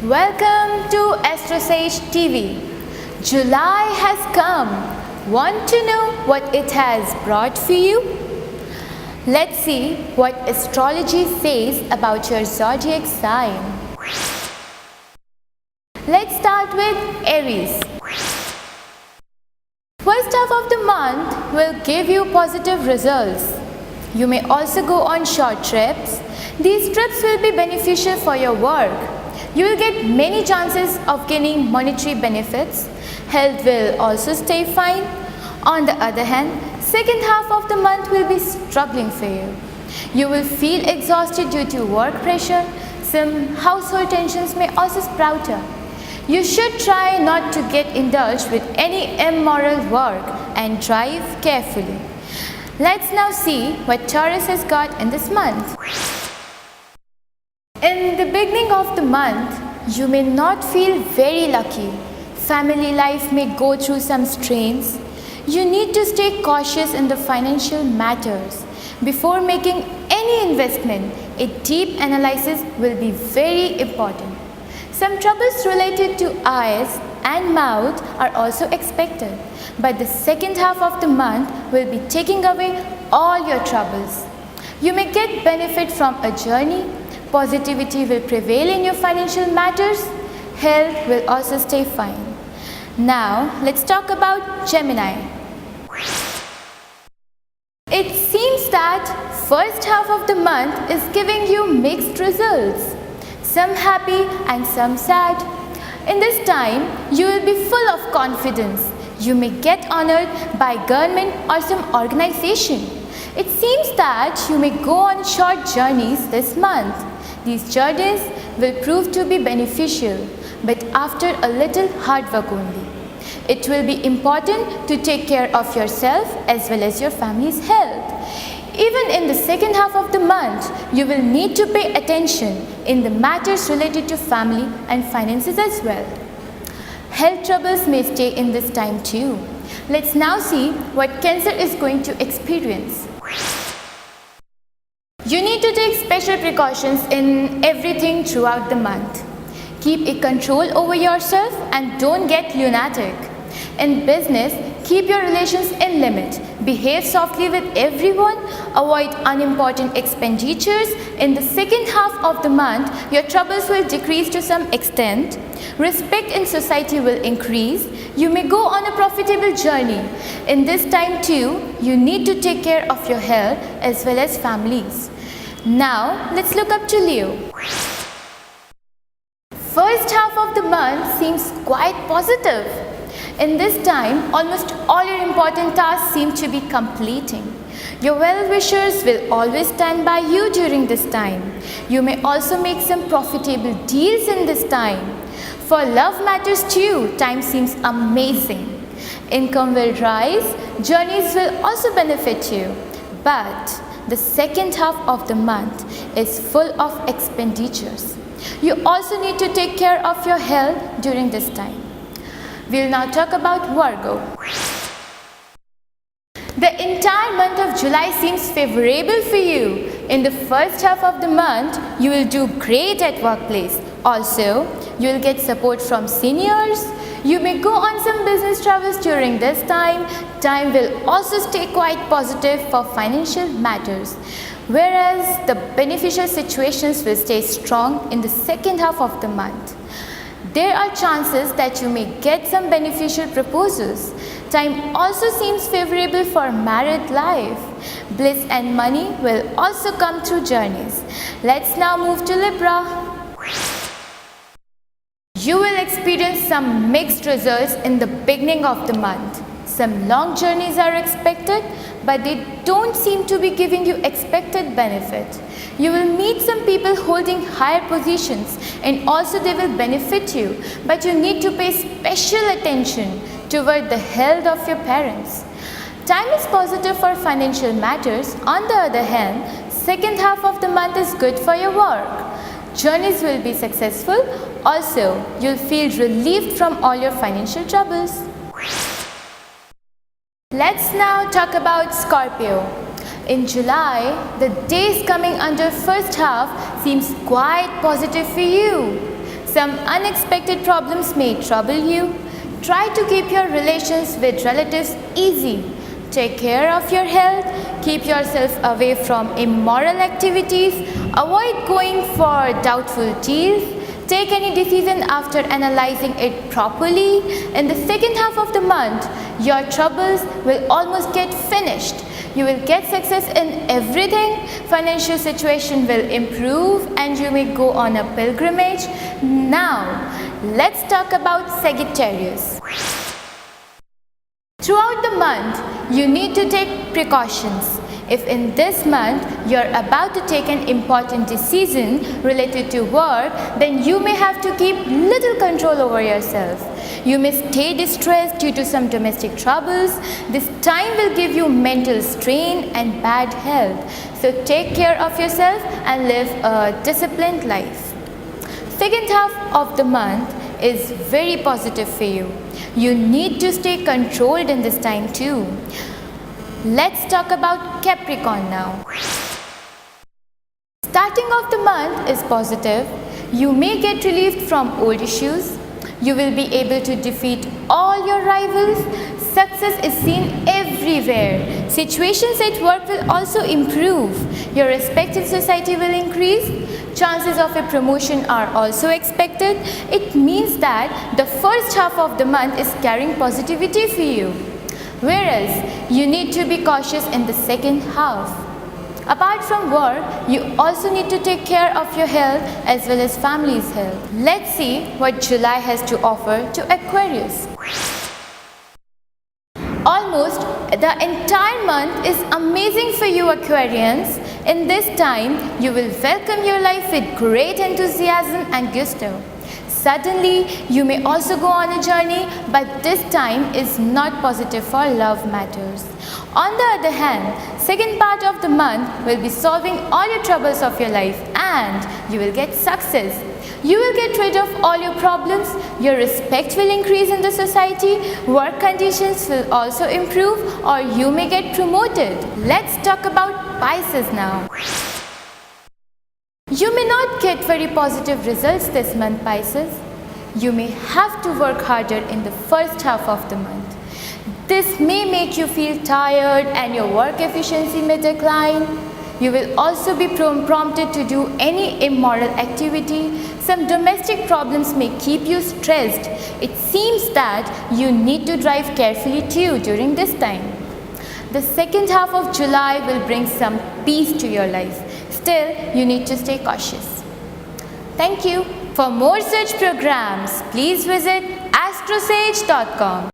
Welcome to AstroSage TV. July has come. Want to know what it has brought for you? Let's see what astrology says about your zodiac sign. Let's start with Aries. First half of the month will give you positive results. You may also go on short trips. These trips will be beneficial for your work. You will get many chances of gaining monetary benefits. Health will also stay fine. On the other hand, second half of the month will be struggling for you. You will feel exhausted due to work pressure. Some household tensions may also sprout up. You should try not to get indulged with any immoral work and drive carefully. Let's now see what Taurus has got in this month. In the beginning of the month, you may not feel very lucky. Family life may go through some strains. You need to stay cautious in the financial matters. Before making any investment, a deep analysis will be very important. Some troubles related to eyes and mouth are also expected, but the second half of the month will be taking away all your troubles. You may get benefit from a journey. Positivity will prevail in your financial matters. Health will also stay fine. Now, let's talk about Gemini. It seems that first half of the month is giving you mixed results. Some happy and some sad. In this time, you will be full of confidence. You may get honored by government or some organization. It seems that you may go on short journeys this month. These journeys will prove to be beneficial, but after a little hard work only. It will be important to take care of yourself as well as your family's health. Even in the second half of the month, you will need to pay attention in the matters related to family and finances as well. Health troubles may stay in this time too. Let's now see what Cancer is going to experience. You need to take special precautions in everything throughout the month. Keep a control over yourself and don't get lunatic. In business, keep your relations in limit. Behave softly with everyone. Avoid unimportant expenditures. In the second half of the month, your troubles will decrease to some extent. Respect in society will increase. You may go on a profitable journey. In this time too, you need to take care of your health as well as families. Now, let's look up to Leo. First half of the month seems quite positive. In this time, almost all your important tasks seem to be completing. Your well-wishers will always stand by you during this time. You may also make some profitable deals in this time. For love matters too, time seems amazing. Income will rise, journeys will also benefit you. But the second half of the month is full of expenditures. You also need to take care of your health during this time. We'll now talk about Virgo. The entire month of July seems favorable for you. In the first half of the month, you will do great at workplace. Also, you will get support from seniors. You may go on some business travels during this time. Time will also stay quite positive for financial matters. Whereas the beneficial situations will stay strong in the second half of the month. There are chances that you may get some beneficial proposals. Time also seems favorable for married life. Bliss and money will also come through journeys. Let's now move to Libra. You will experience some mixed results in the beginning of the month. Some long journeys are expected, but they don't seem to be giving you expected benefit. You will meet some people holding higher positions and also they will benefit you, but you need to pay special attention toward the health of your parents. Time is positive for financial matters. On the other hand, second half of the month is good for your work. Journeys will be successful. Also, you'll feel relieved from all your financial troubles. Let's now talk about Scorpio. In July, the days coming under first half seems quite positive for you. Some unexpected problems may trouble you. Try to keep your relations with relatives easy. Take care of your health. Keep yourself away from immoral activities. Avoid going for doubtful deals. Take any decision after analyzing it properly. In the second half of the month, your troubles will almost get finished. You will get success in everything. Financial situation will improve and you may go on a pilgrimage. Now, let's talk about Sagittarius. Throughout the month, you need to take precautions. If in this month you're about to take an important decision related to work, then you may have to keep little control over yourself. You may stay distressed due to some domestic troubles. This time will give you mental strain and bad health. So take care of yourself and live a disciplined life. Second half of the month is very positive for you. You need to stay controlled in this time too. Let's talk about Capricorn now. Starting of the month is positive. You may get relieved from old issues. You will be able to defeat all your rivals. Success is seen everywhere. Situations at work will also improve. Your respect in society will increase. Chances of a promotion are also expected. It means that the first half of the month is carrying positivity for you. Whereas you need to be cautious in the second half. Apart from work, you also need to take care of your health as well as family's health. Let's see what July has to offer to Aquarius. Almost the entire month is amazing for you Aquarians. In this time, you will welcome your life with great enthusiasm and gusto. Suddenly, you may also go on a journey, but this time is not positive for love matters. On the other hand, second part of the month will be solving all your troubles of your life and you will get success. You will get rid of all your problems, your respect will increase in the society, work conditions will also improve or you may get promoted. Let's talk about Pisces now. You may not get very positive results this month, Pisces. You may have to work harder in the first half of the month. This may make you feel tired and your work efficiency may decline. You will also be prompted to do any immoral activity. Some domestic problems may keep you stressed. It seems that you need to drive carefully too during this time. The second half of July will bring some peace to your life. Still, you need to stay cautious. Thank you. For more such programs, please visit astrosage.com.